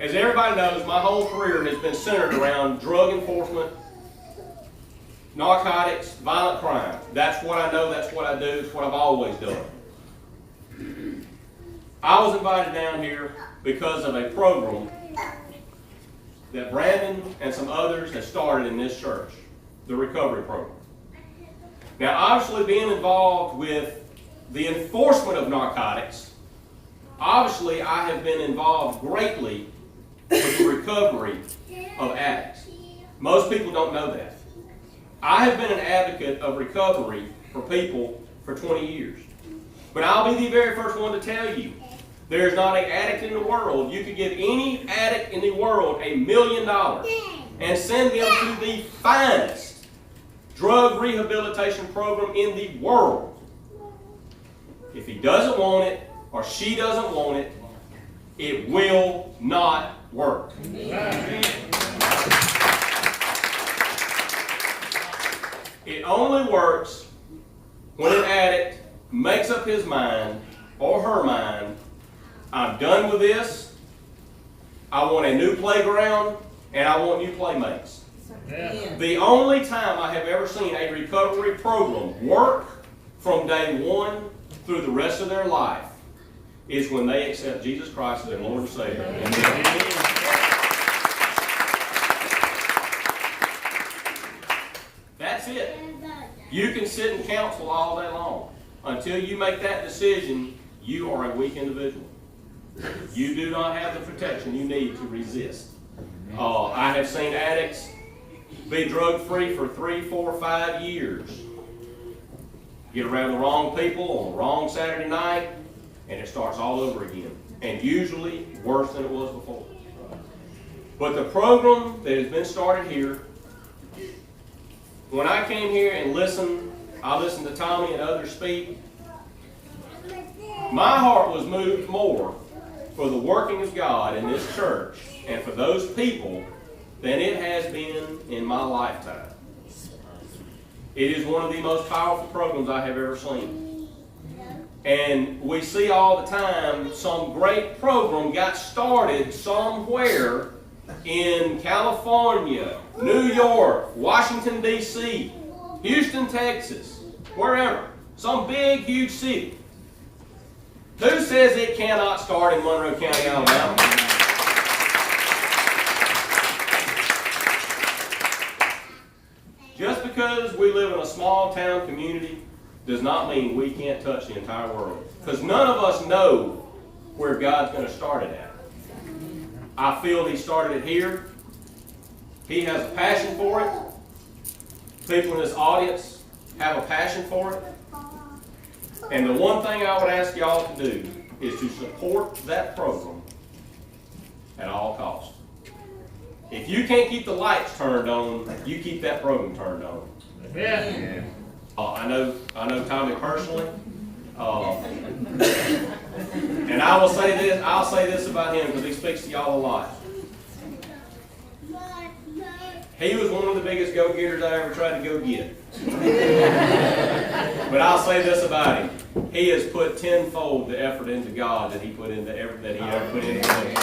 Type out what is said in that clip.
As everybody knows, my whole career has been centered around drug enforcement, narcotics, violent crime. That's what I know, that's what I do, it's what I've always done. I was invited down here because of a program that Brandon and some others have started in this church, the recovery program. Now, obviously being involved with the enforcement of narcotics, obviously I have been involved greatly with the recovery of addicts. Most people don't know that. I have been an advocate of recovery for people for 20 years. But I'll be the very first one to tell you, there's not an addict in the world. You could give any addict in the world $1 million and send them to the finest drug rehabilitation program in the world. If he doesn't want it, or she doesn't want it, it will not work. It only works when an addict makes up his mind or her mind, I'm done with this, I want a new playground, and I want new playmates. Yeah. The only time I have ever seen a recovery program work from day one through the rest of their life is when they accept Jesus Christ as their Lord and Savior. Amen. That's it. You can sit and counsel all day long. Until you make that decision, you are a weak individual. You do not have the protection you need to resist. I have seen addicts be drug-free for 3, 4, 5 years. Get around the wrong people on the wrong Saturday night, and it starts all over again. And usually worse than it was before. But the program that has been started here, when I came here and I listened to Tommy and others speak, my heart was moved more for the working of God in this church and for those people than it has been in my lifetime. It is one of the most powerful programs I have ever seen. And we see all the time some great program got started somewhere in California, New York, Washington, D.C., Houston, Texas, wherever. Some big, huge city. Who says it cannot start in Monroe County, Alabama? Just because we live in a small town community does not mean we can't touch the entire world. Because none of us know where God's going to start it at. I feel He started it here. He has a passion for it. People in this audience have a passion for it. And the one thing I would ask y'all to do is to support that program at all costs. If you can't keep the lights turned on, you keep that program turned on. Yeah. I know Tommy personally, and I will say this. I'll say this about him because he speaks to y'all a lot. He was one of the biggest go-getters I ever tried to go get. But I'll say this about him: he has put tenfold the effort into God that he ever put into me.